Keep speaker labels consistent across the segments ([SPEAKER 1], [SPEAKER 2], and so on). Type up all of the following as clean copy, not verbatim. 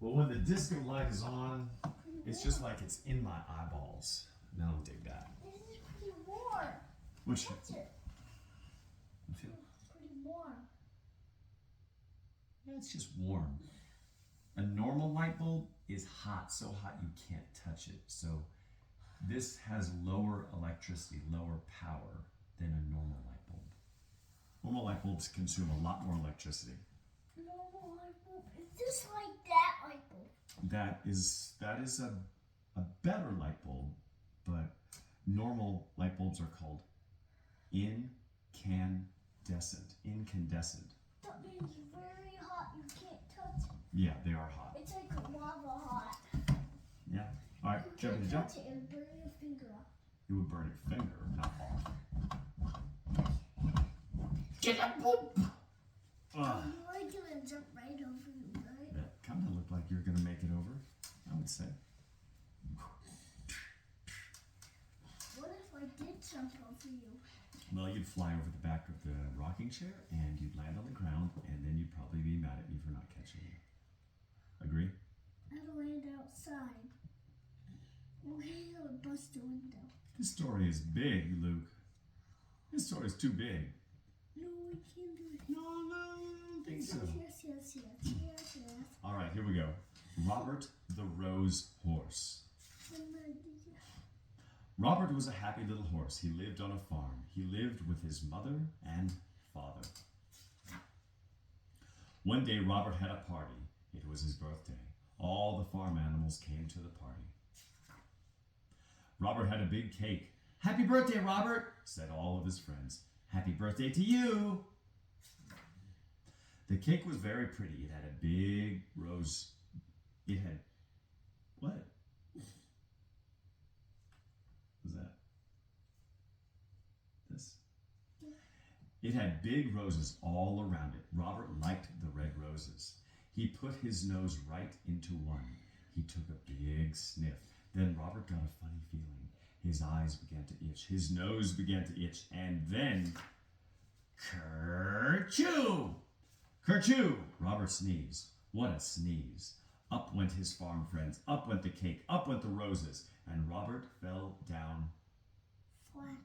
[SPEAKER 1] Well, when the disco light is on, it's just like it's in my eyeballs. And I don't dig that.
[SPEAKER 2] This is pretty warm.
[SPEAKER 1] Which
[SPEAKER 2] Touch it.
[SPEAKER 1] feel?
[SPEAKER 2] It's pretty warm.
[SPEAKER 1] Yeah, it's just warm. A normal light bulb is hot, so hot you can't touch it. So this has lower electricity, lower power than a normal light bulb. Normal light bulbs consume a lot more electricity.
[SPEAKER 2] Normal light bulb. Is this like that light bulb?
[SPEAKER 1] That is a better light bulb, but normal light bulbs are called incandescent. Incandescent.
[SPEAKER 2] That means very hot. You can't touch it.
[SPEAKER 1] Yeah, they are hot.
[SPEAKER 2] It's like lava hot.
[SPEAKER 1] Yeah. All right,
[SPEAKER 2] You
[SPEAKER 1] jump
[SPEAKER 2] can't
[SPEAKER 1] to jump.
[SPEAKER 2] touch it and burn your finger off.
[SPEAKER 1] It would burn your finger, not off. Get up, boop!
[SPEAKER 2] You like gonna jump right over you, right?
[SPEAKER 1] That kind of looked like you're gonna make it over, I would say.
[SPEAKER 2] What if I did jump over you?
[SPEAKER 1] Well, you'd fly over the back of the rocking chair and you'd land on the ground, and then you'd probably be mad at me for not catching you. Agree?
[SPEAKER 2] I'd land outside. Okay, I would bust the window.
[SPEAKER 1] This story is big, Luke. This story is too big.
[SPEAKER 2] No, we can't do it.
[SPEAKER 1] No, I don't think so.
[SPEAKER 2] Yes.
[SPEAKER 1] All right, here we go. Robert the Rose Horse. Robert was a happy little horse. He lived on a farm. He lived with his mother and father. One day, Robert had a party. It was his birthday. All the farm animals came to the party. Robert had a big cake. "Happy birthday, Robert," said all of his friends. "Happy birthday to you." The cake was very pretty. It had a big rose. It had, what? Was that? This? It had big roses all around it. Robert liked the red roses. He put his nose right into one. He took a big sniff. Then Robert got a funny feeling. His eyes began to itch. His nose began to itch. And then, kerchoo! Kerchoo! Robert sneezed. What a sneeze. Up went his farm friends. Up went the cake. Up went the roses. And Robert fell down flat.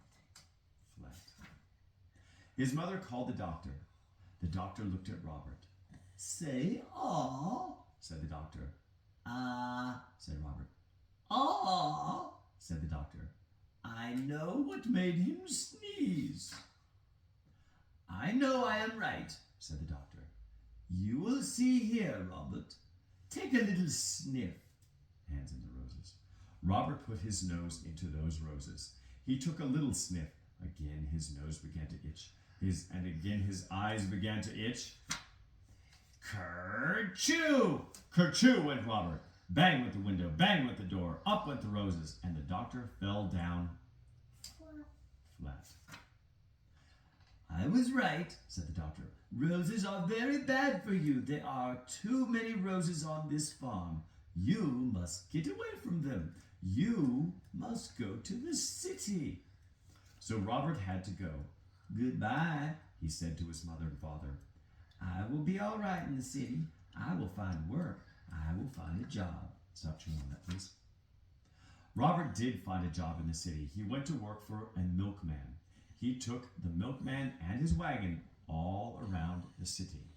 [SPEAKER 1] His mother called the doctor. The doctor looked at Robert. "Say ah," said the doctor. "Ah," said Robert. "Ah," said the doctor. "I know what made him sneeze." "I know I am right," said the doctor. "You will see here, Robert. Take a little sniff." Hands in the roses. Robert put his nose into those roses. He took a little sniff. Again his nose began to itch. And again his eyes began to itch. Kerchoo! Kerchoo went Robert. Bang went the window, bang went the door, up went the roses, and the doctor fell down flat. "I was right," said the doctor. "Roses are very bad for you. There are too many roses on this farm. You must get away from them. You must go to the city." So Robert had to go. "Goodbye," he said to his mother and father. "I will be all right in the city. I will find work. I will find a job." Stop chewing on that, please. Robert did find a job in the city. He went to work for a milkman. He took the milkman and his wagon all around the city.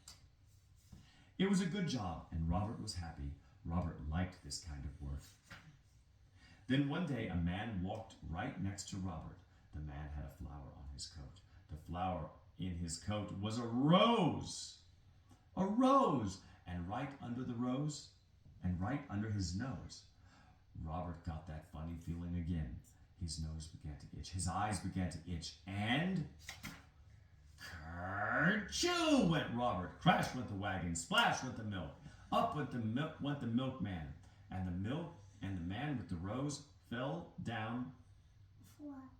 [SPEAKER 1] It was a good job, and Robert was happy. Robert liked this kind of work. Then one day, a man walked right next to Robert. The man had a flower on his coat. The flower in his coat was a rose. A rose! And right under the rose, and right under his nose, Robert got that funny feeling again. His nose began to itch. His eyes began to itch. And kerchoo went Robert. Crash went the wagon. Splash went the milk. Up went the milkman. And the man with the rose fell down
[SPEAKER 2] Flat.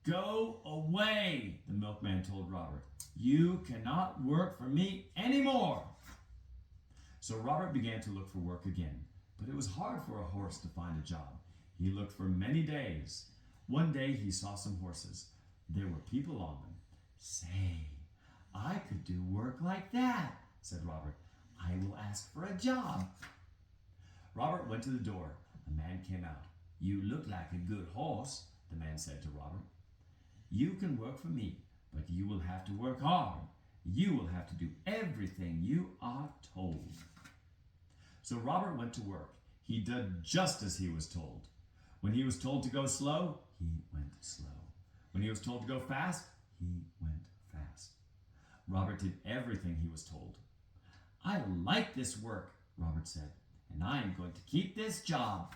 [SPEAKER 1] "Go away," the milkman told Robert. "You cannot work for me anymore." So Robert began to look for work again, but it was hard for a horse to find a job. He looked for many days. One day he saw some horses. There were people on them. "Say, I could do work like that," said Robert. I will ask for a job. Robert went to the door. A man came out. You look like a good horse, the man said to Robert. You can work for me, but you will have to work hard. You will have to do everything you are told. So Robert went to work. He did just as he was told. When he was told to go slow, he went slow. When he was told to go fast, he went fast. Robert did everything he was told. I like this work, Robert said, and I am going to keep this job.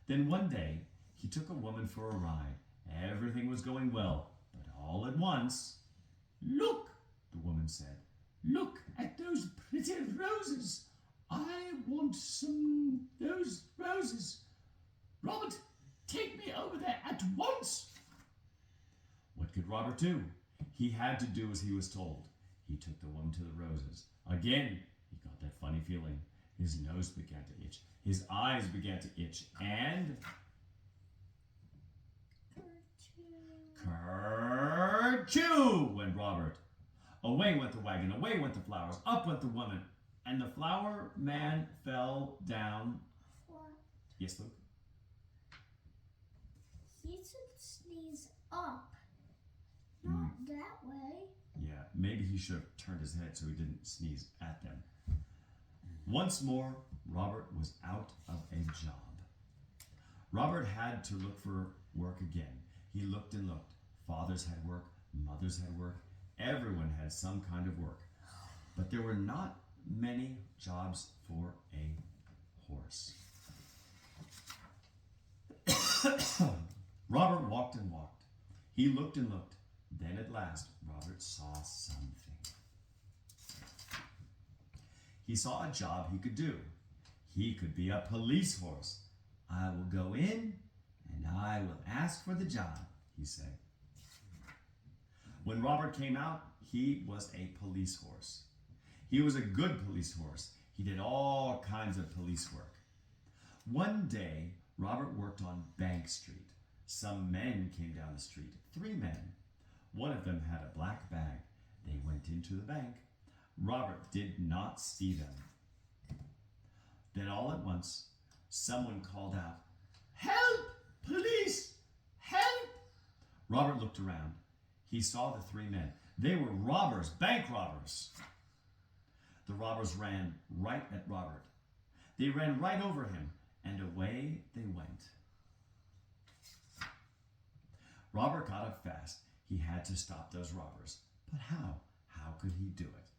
[SPEAKER 1] Then one day, he took a woman for a ride. Everything was going well, but all at once, look, the woman said, look at those pretty roses. I want some those roses. Robert, take me over there at once. What could Robert do? He had to do as he was told. He took the woman to the roses. Again, he got that funny feeling. His nose began to itch. His eyes began to itch. And kerchoo went Robert. Away went the wagon. Away went the flowers. Up went the woman. And the flower man fell down.
[SPEAKER 2] What?
[SPEAKER 1] Yes, Luke?
[SPEAKER 2] He should sneeze up. Not that way.
[SPEAKER 1] Yeah, maybe he should have turned his head so he didn't sneeze at them. Once more, Robert was out of a job. Robert had to look for work again. He looked and looked. Fathers had work, mothers had work, everyone had some kind of work. But there were not many jobs for a horse. Robert walked and walked. He looked and looked. Then at last, Robert saw something. He saw a job he could do. He could be a police horse. I will go in and I will ask for the job, he said. When Robert came out, he was a police horse. He was a good police horse. He did all kinds of police work. One day, Robert worked on Bank Street. Some men came down the street, 3 men. One of them had a black bag. They went into the bank. Robert did not see them. Then all at once, someone called out, "Help! Police! Help!" Robert looked around. He saw the 3 men. They were robbers, bank robbers. The robbers ran right at Robert. They ran right over him, and away they went. Robert got up fast. He had to stop those robbers. But how? How could he do it?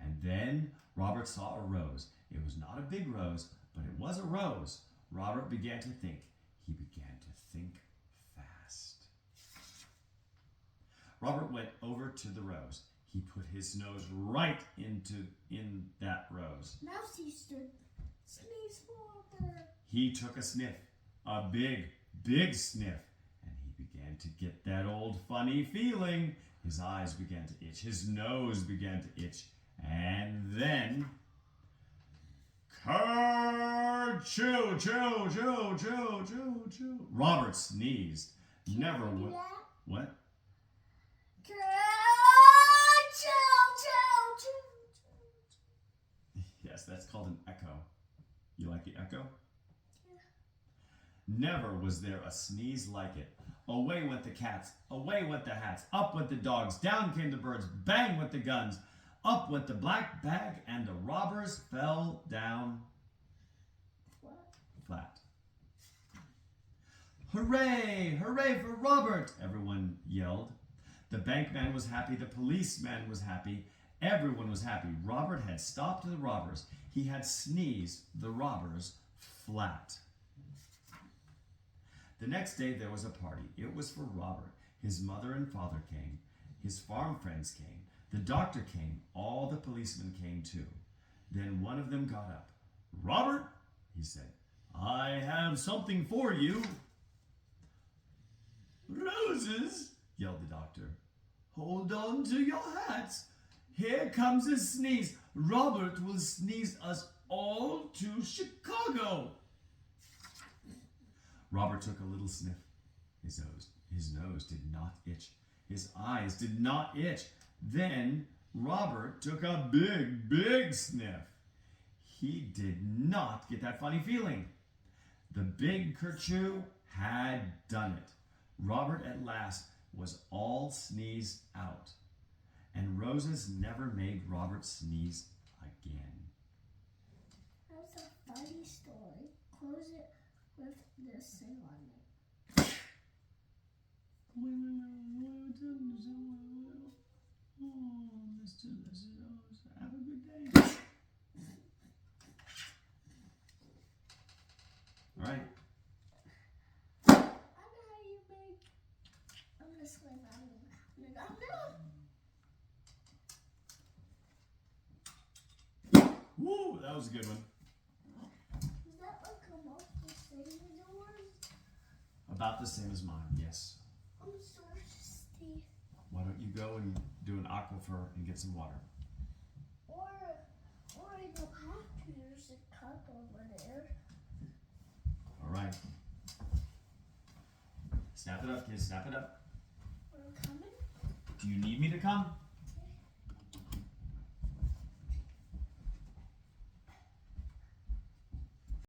[SPEAKER 1] And then Robert saw a rose. It was not a big rose, but it was a rose. Robert began to think. He began to think fast. Robert went over to the rose. He put his nose right in that rose.
[SPEAKER 2] Mousy stood. Sneeze water.
[SPEAKER 1] He took a sniff, a big, big sniff, and he began to get that old funny feeling. His eyes began to itch. His nose began to itch. And then, kerchoo, choo, choo, choo, choo, choo. Robert sneezed. Never would. What? Yes, that's called an echo. You like the echo?
[SPEAKER 2] Yeah.
[SPEAKER 1] Never was there a sneeze like it. Away went the cats, away went the hats, up went the dogs, down came the birds, bang went the guns, up went the black bag, and the robbers fell down flat. Hooray! Hooray for Robert! Everyone yelled. The bankman was happy, the policeman was happy, everyone was happy. Robert had stopped the robbers. He had sneezed the robbers flat. The next day there was a party. It was for Robert. His mother and father came. His farm friends came. The doctor came. All the policemen came too. Then one of them got up. "Robert," he said, "I have something for you." "Roses," yelled the doctor. "Hold on to your hats. Here comes a sneeze. Robert will sneeze us all to Chicago." Robert took a little sniff. His nose did not itch. His eyes did not itch. Then Robert took a big, big sniff. He did not get that funny feeling. The big kerchoo had done it. Robert at last was all sneezed out. And roses never made Robert sneeze again.
[SPEAKER 2] That's a funny story. Close it with this thing on it.
[SPEAKER 1] Have a good day. All right.
[SPEAKER 2] I know how you make. I'm gonna slip out of it.
[SPEAKER 1] Woo, that was a good one.
[SPEAKER 2] Is that like almost the same as yours?
[SPEAKER 1] About the same as mine, yes.
[SPEAKER 2] I'm thirsty.
[SPEAKER 1] Why don't you go and do an aquifer and get some water?
[SPEAKER 2] Or I don't have to. There's a cup over there.
[SPEAKER 1] All right. Snap it up, kids. Snap it up.
[SPEAKER 2] We're coming.
[SPEAKER 1] Do you need me to come?